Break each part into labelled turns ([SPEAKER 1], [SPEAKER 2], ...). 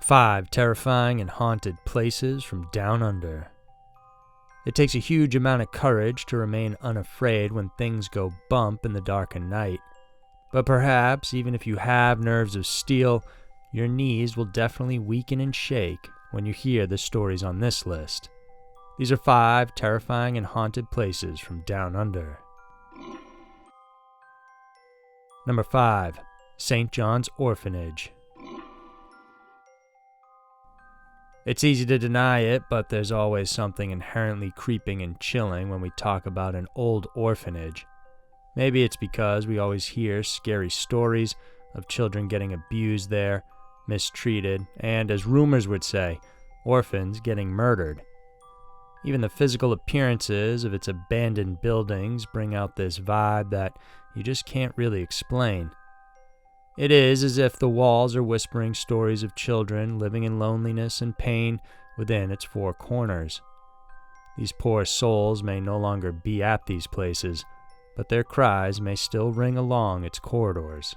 [SPEAKER 1] 5 terrifying and haunted places from down under. It takes a huge amount of courage to remain unafraid when things go bump in the dark of night. But perhaps, even if you have nerves of steel, your knees will definitely weaken and shake when you hear the stories on this list. These are 5 terrifying and haunted places from down under. Number 5. St. Johns Orphanage. It's easy to deny it, but there's always something inherently creeping and chilling when we talk about an old orphanage. Maybe it's because we always hear scary stories of children getting abused there, mistreated, and, as rumors would say, orphans getting murdered. Even the physical appearances of its abandoned buildings bring out this vibe that you just can't really explain. It is as if the walls are whispering stories of children living in loneliness and pain within its 4 corners. These poor souls may no longer be at these places, but their cries may still ring along its corridors.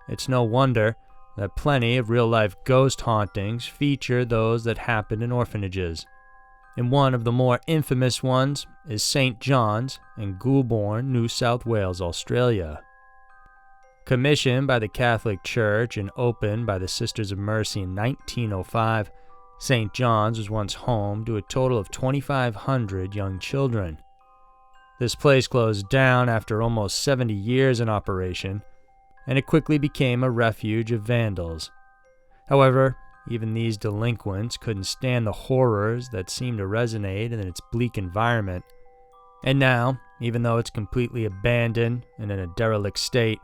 [SPEAKER 1] It's no wonder that plenty of real-life ghost hauntings feature those that happen in orphanages. And one of the more infamous ones is St. John's in Goulburn, New South Wales, Australia. Commissioned by the Catholic Church and opened by the Sisters of Mercy in 1905, St. John's was once home to a total of 2,500 young children. This place closed down after almost 70 years in operation, and it quickly became a refuge of vandals. However, even these delinquents couldn't stand the horrors that seemed to resonate in its bleak environment. And now, even though it's completely abandoned and in a derelict state,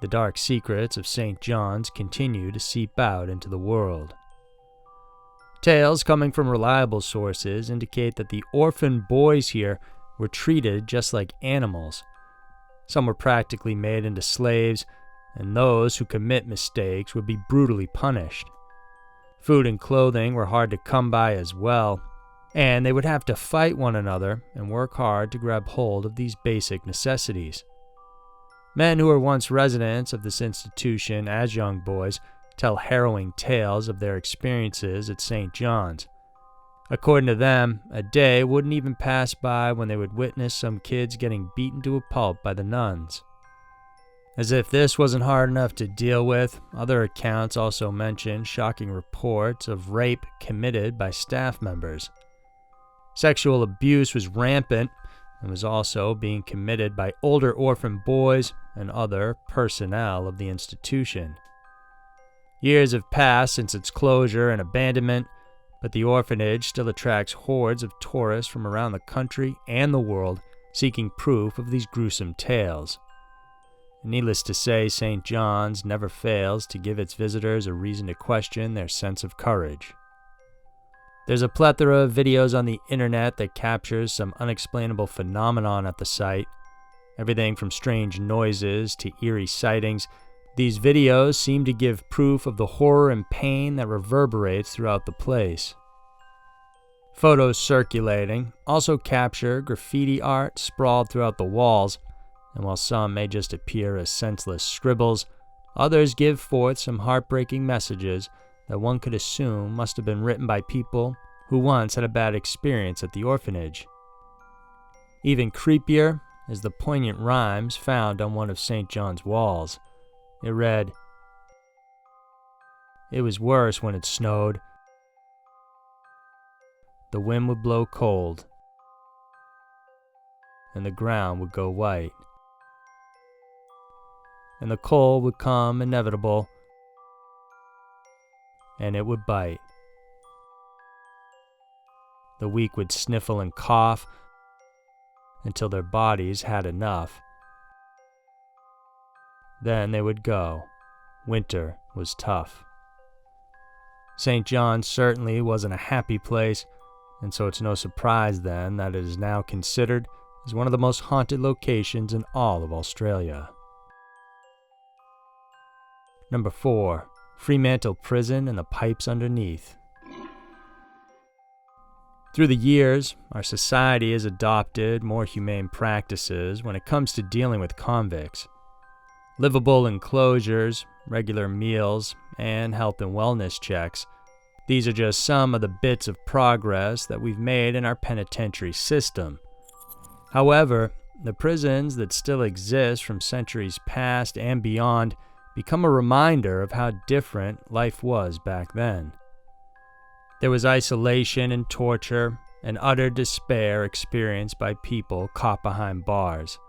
[SPEAKER 1] the dark secrets of St. John's continue to seep out into the world. Tales coming from reliable sources indicate that the orphan boys here were treated just like animals. Some were practically made into slaves, and those who commit mistakes would be brutally punished. Food and clothing were hard to come by as well, and they would have to fight one another and work hard to grab hold of these basic necessities. Men who were once residents of this institution as young boys tell harrowing tales of their experiences at St. John's. According to them, a day wouldn't even pass by when they would witness some kids getting beaten to a pulp by the nuns. As if this wasn't hard enough to deal with, other accounts also mention shocking reports of rape committed by staff members. Sexual abuse was rampant and was also being committed by older orphan boys and other personnel of the institution. Years have passed since its closure and abandonment, but the orphanage still attracts hordes of tourists from around the country and the world seeking proof of these gruesome tales. Needless to say, St. John's never fails to give its visitors a reason to question their sense of courage. There's a plethora of videos on the internet that captures some unexplainable phenomenon at the site. Everything from strange noises to eerie sightings, these videos seem to give proof of the horror and pain that reverberates throughout the place. Photos circulating also capture graffiti art sprawled throughout the walls, and while some may just appear as senseless scribbles, others give forth some heartbreaking messages that one could assume must have been written by people who once had a bad experience at the orphanage. Even creepier is the poignant rhymes found on one of St. John's walls. It read, "It was worse when it snowed. The wind would blow cold, and the ground would go white. And the cold would come inevitable, and it would bite. The weak would sniffle and cough until their bodies had enough. Then they would go. Winter was tough." St. John's certainly wasn't a happy place, and so it's no surprise then that it is now considered as one of the most haunted locations in all of Australia. Number 4. Fremantle Prison and the pipes underneath. Through the years, our society has adopted more humane practices when it comes to dealing with convicts. Livable enclosures, regular meals, and health and wellness checks. These are just some of the bits of progress that we've made in our penitentiary system. However, the prisons that still exist from centuries past and beyond become a reminder of how different life was back then. There was isolation and torture and utter despair experienced by people caught behind bars.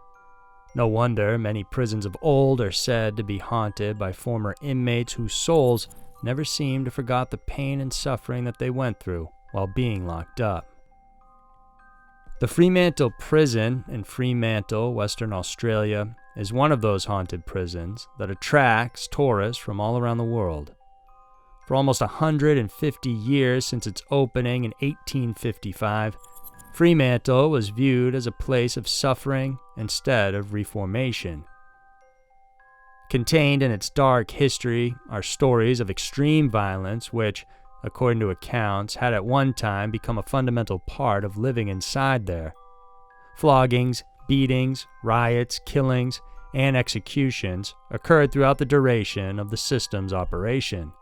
[SPEAKER 1] No wonder many prisons of old are said to be haunted by former inmates whose souls never seemed to forget the pain and suffering that they went through while being locked up. The Fremantle Prison in Fremantle, Western Australia, is one of those haunted prisons that attracts tourists from all around the world. For almost 150 years since its opening in 1855, Fremantle was viewed as a place of suffering instead of reformation. Contained in its dark history are stories of extreme violence which, according to accounts, had at one time become a fundamental part of living inside there. Floggings, beatings, riots, killings, and executions occurred throughout the duration of the system's operation.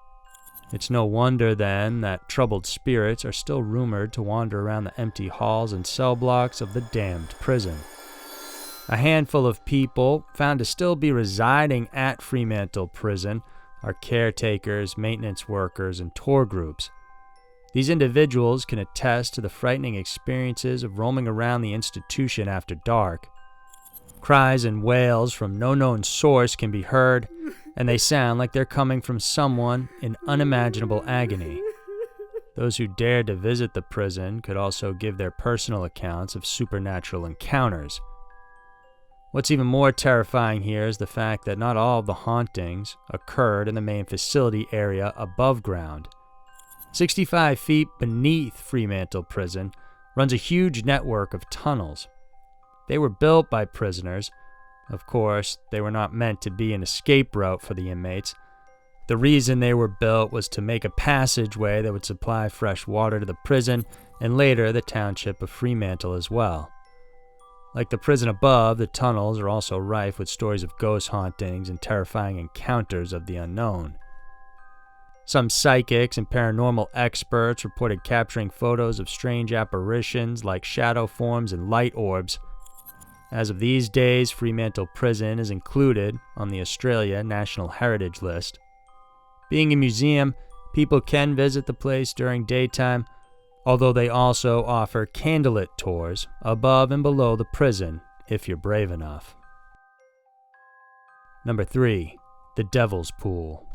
[SPEAKER 1] It's no wonder, then, that troubled spirits are still rumored to wander around the empty halls and cell blocks of the damned prison. A handful of people found to still be residing at Fremantle Prison are caretakers, maintenance workers, and tour groups. These individuals can attest to the frightening experiences of roaming around the institution after dark. Cries and wails from no known source can be heard, and they sound like they're coming from someone in unimaginable agony. Those who dared to visit the prison could also give their personal accounts of supernatural encounters. What's even more terrifying here is the fact that not all of the hauntings occurred in the main facility area above ground. 65 feet beneath Fremantle Prison runs a huge network of tunnels. They were built by prisoners. Of course, they were not meant to be an escape route for the inmates. The reason they were built was to make a passageway that would supply fresh water to the prison and later the township of Fremantle as well. Like the prison above, the tunnels are also rife with stories of ghost hauntings and terrifying encounters of the unknown. Some psychics and paranormal experts reported capturing photos of strange apparitions like shadow forms and light orbs. As of these days, Fremantle Prison is included on the Australia National Heritage List. Being a museum, people can visit the place during daytime, although they also offer candlelit tours above and below the prison if you're brave enough. Number 3. The Devil's Pool.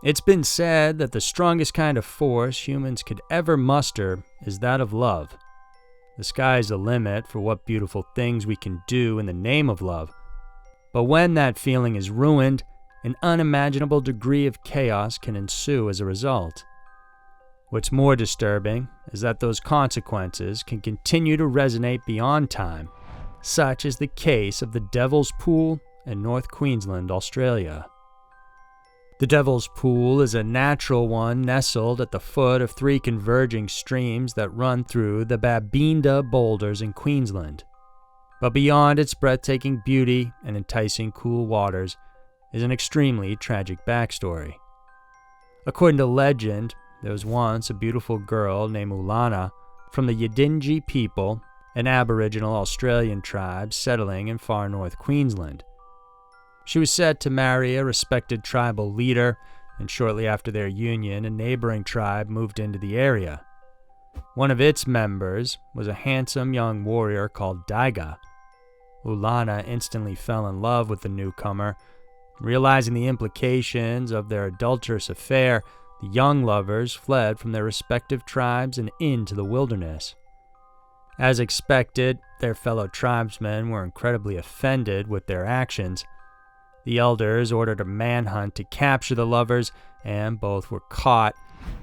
[SPEAKER 1] It's been said that the strongest kind of force humans could ever muster is that of love. The sky's the limit for what beautiful things we can do in the name of love. But when that feeling is ruined, an unimaginable degree of chaos can ensue as a result. What's more disturbing is that those consequences can continue to resonate beyond time. Such is the case of the Devil's Pool in North Queensland, Australia. The Devil's Pool is a natural one nestled at the foot of 3 converging streams that run through the Babinda boulders in Queensland. But beyond its breathtaking beauty and enticing cool waters is an extremely tragic backstory. According to legend, there was once a beautiful girl named Ulana from the Yidinji people, an Aboriginal Australian tribe settling in far north Queensland. She was said to marry a respected tribal leader, and shortly after their union, a neighboring tribe moved into the area. One of its members was a handsome young warrior called Daiga. Ulana instantly fell in love with the newcomer. Realizing the implications of their adulterous affair, the young lovers fled from their respective tribes and into the wilderness. As expected, their fellow tribesmen were incredibly offended with their actions. The elders ordered a manhunt to capture the lovers, and both were caught,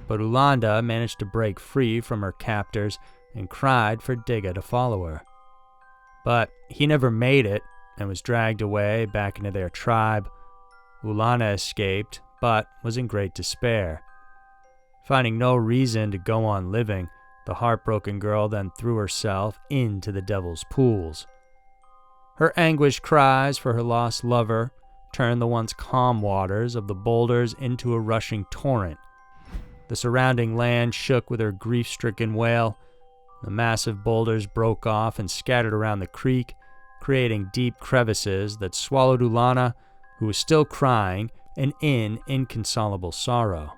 [SPEAKER 1] but Ulanda managed to break free from her captors and cried for Digga to follow her. But he never made it and was dragged away back into their tribe. Ulana escaped, but was in great despair. Finding no reason to go on living, the heartbroken girl then threw herself into the Devil's Pools. Her anguished cries for her lost lover turned the once calm waters of the boulders into a rushing torrent. The surrounding land shook with her grief-stricken wail. The massive boulders broke off and scattered around the creek, creating deep crevices that swallowed Ulana, who was still crying and in inconsolable sorrow.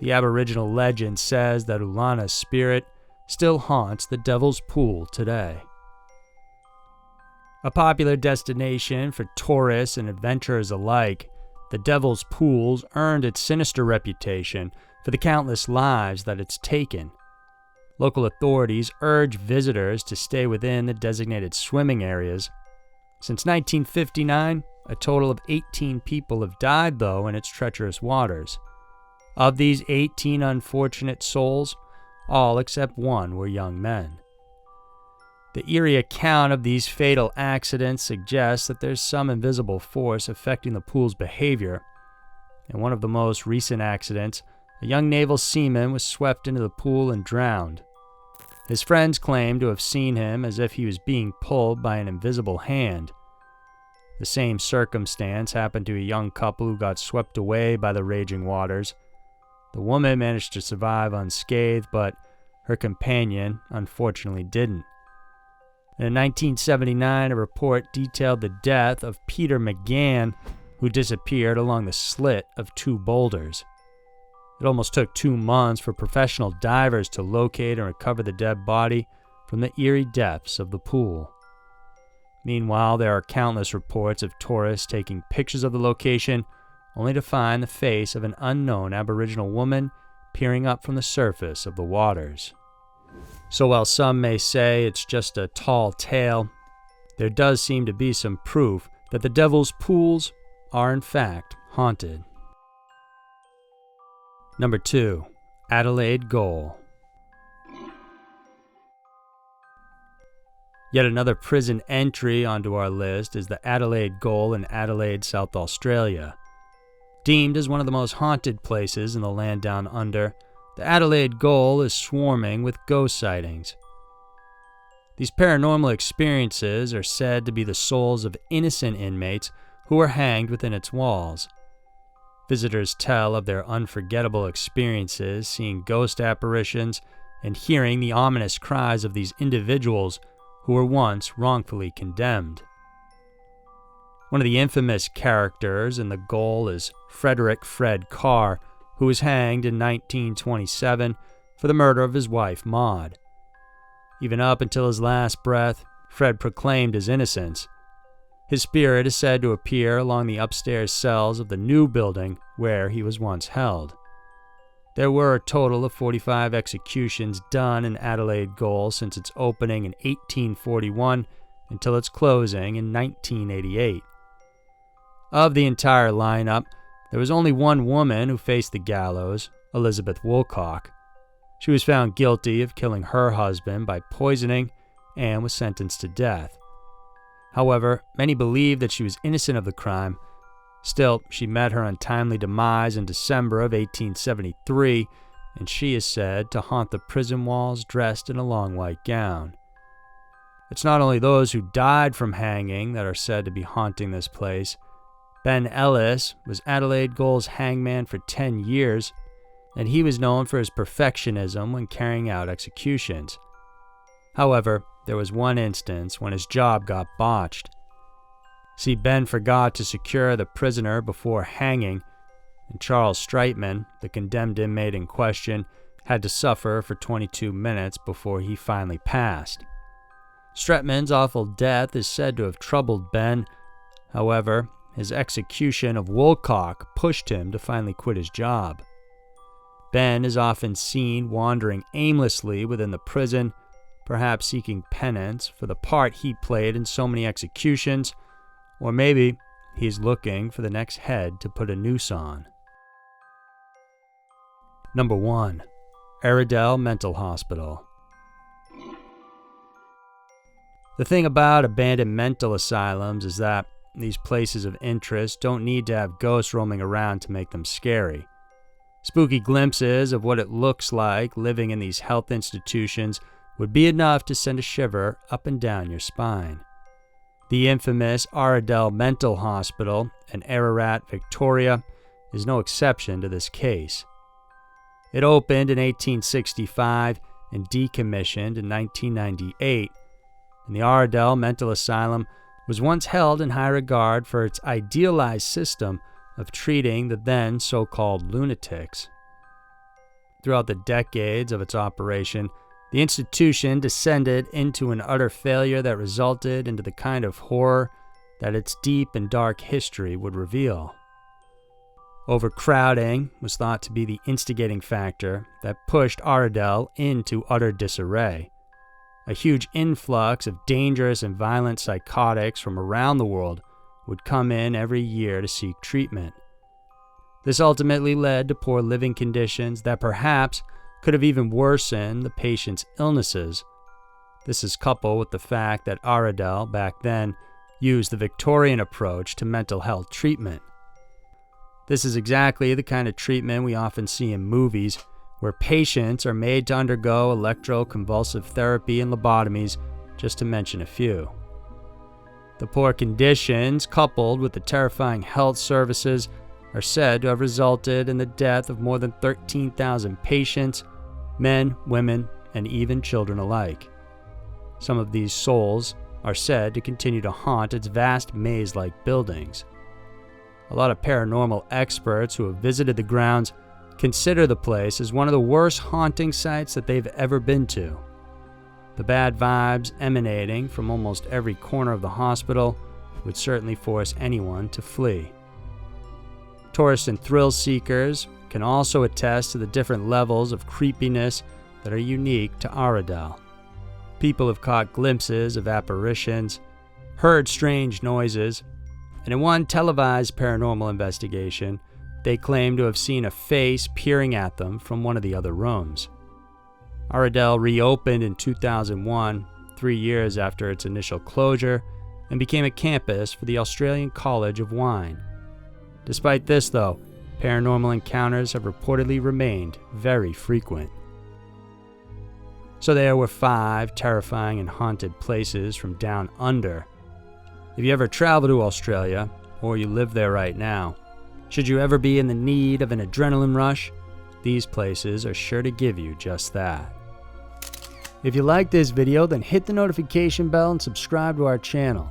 [SPEAKER 1] The Aboriginal legend says that Ulana's spirit still haunts the Devil's Pool today. A popular destination for tourists and adventurers alike, the Devil's Pools earned its sinister reputation for the countless lives that it's taken. Local authorities urge visitors to stay within the designated swimming areas. Since 1959, a total of 18 people have died, though, in its treacherous waters. Of these 18 unfortunate souls, all except one were young men. The eerie account of these fatal accidents suggests that there's some invisible force affecting the pool's behavior. In one of the most recent accidents, a young naval seaman was swept into the pool and drowned. His friends claim to have seen him as if he was being pulled by an invisible hand. The same circumstance happened to a young couple who got swept away by the raging waters. The woman managed to survive unscathed, but her companion unfortunately didn't. In 1979, a report detailed the death of Peter McGann, who disappeared along the slit of two boulders. It almost took 2 months for professional divers to locate and recover the dead body from the eerie depths of the pool. Meanwhile, there are countless reports of tourists taking pictures of the location, only to find the face of an unknown Aboriginal woman peering up from the surface of the waters. So while some may say it's just a tall tale, there does seem to be some proof that the Devil's Pools are in fact haunted. Number 2. Adelaide Gaol. Yet another prison entry onto our list is the Adelaide Gaol in Adelaide, South Australia. Deemed as one of the most haunted places in the land down under, the Adelaide Gaol is swarming with ghost sightings. These paranormal experiences are said to be the souls of innocent inmates who were hanged within its walls. Visitors tell of their unforgettable experiences seeing ghost apparitions and hearing the ominous cries of these individuals who were once wrongfully condemned. One of the infamous characters in the gaol is Frederick Fred Carr, who was hanged in 1927 for the murder of his wife Maud. Even up until his last breath, Fred proclaimed his innocence. His spirit is said to appear along the upstairs cells of the new building where he was once held. There were a total of 45 executions done in Adelaide Gaol since its opening in 1841 until its closing in 1988. Of the entire lineup, there was only one woman who faced the gallows, Elizabeth Woolcock. She was found guilty of killing her husband by poisoning and was sentenced to death. However, many believe that she was innocent of the crime. Still, she met her untimely demise in December of 1873, and she is said to haunt the prison walls dressed in a long white gown. It's not only those who died from hanging that are said to be haunting this place. Ben Ellis was Adelaide Gaol's hangman for 10 years, and he was known for his perfectionism when carrying out executions. However, there was one instance when his job got botched. See, Ben forgot to secure the prisoner before hanging, and Charles Streitman, the condemned inmate in question, had to suffer for 22 minutes before he finally passed. Streitman's awful death is said to have troubled Ben. However, his execution of Woolcock pushed him to finally quit his job. Ben is often seen wandering aimlessly within the prison, perhaps seeking penance for the part he played in so many executions, or maybe he's looking for the next head to put a noose on. Number 1. Aradale Mental Hospital. The thing about abandoned mental asylums is that these places of interest don't need to have ghosts roaming around to make them scary. Spooky glimpses of what it looks like living in these health institutions would be enough to send a shiver up and down your spine. The infamous Aradale Mental Hospital in Ararat, Victoria, is no exception to this case. It opened in 1865 and decommissioned in 1998, and the Aradale Mental Asylum was once held in high regard for its idealized system of treating the then so-called lunatics. Throughout the decades of its operation, the institution descended into an utter failure that resulted into the kind of horror that its deep and dark history would reveal. Overcrowding was thought to be the instigating factor that pushed Aradale into utter disarray. A huge influx of dangerous and violent psychotics from around the world would come in every year to seek treatment. This ultimately led to poor living conditions that perhaps could have even worsened the patient's illnesses. This is coupled with the fact that Aradale, back then, used the Victorian approach to mental health treatment. This is exactly the kind of treatment we often see in movies, where patients are made to undergo electroconvulsive therapy and lobotomies, just to mention a few. The poor conditions, coupled with the terrifying health services, are said to have resulted in the death of more than 13,000 patients, men, women, and even children alike. Some of these souls are said to continue to haunt its vast maze-like buildings. A lot of paranormal experts who have visited the grounds consider the place as one of the worst haunting sites that they've ever been to. The bad vibes emanating from almost every corner of the hospital would certainly force anyone to flee. Tourists and thrill seekers can also attest to the different levels of creepiness that are unique to Aradale. People have caught glimpses of apparitions, heard strange noises, and in one televised paranormal investigation, they claim to have seen a face peering at them from one of the other rooms. Aradale reopened in 2001, 3 years after its initial closure, and became a campus for the Australian College of Wine. Despite this, though, paranormal encounters have reportedly remained very frequent. So there were 5 terrifying and haunted places from down under. If you ever travel to Australia, or you live there right now, should you ever be in the need of an adrenaline rush, these places are sure to give you just that. If you like this video, then hit the notification bell and subscribe to our channel.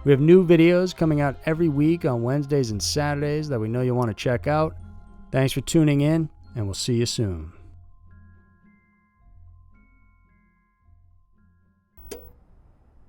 [SPEAKER 1] We have new videos coming out every week on Wednesdays and Saturdays that we know you'll want to check out. Thanks for tuning in, and we'll see you soon.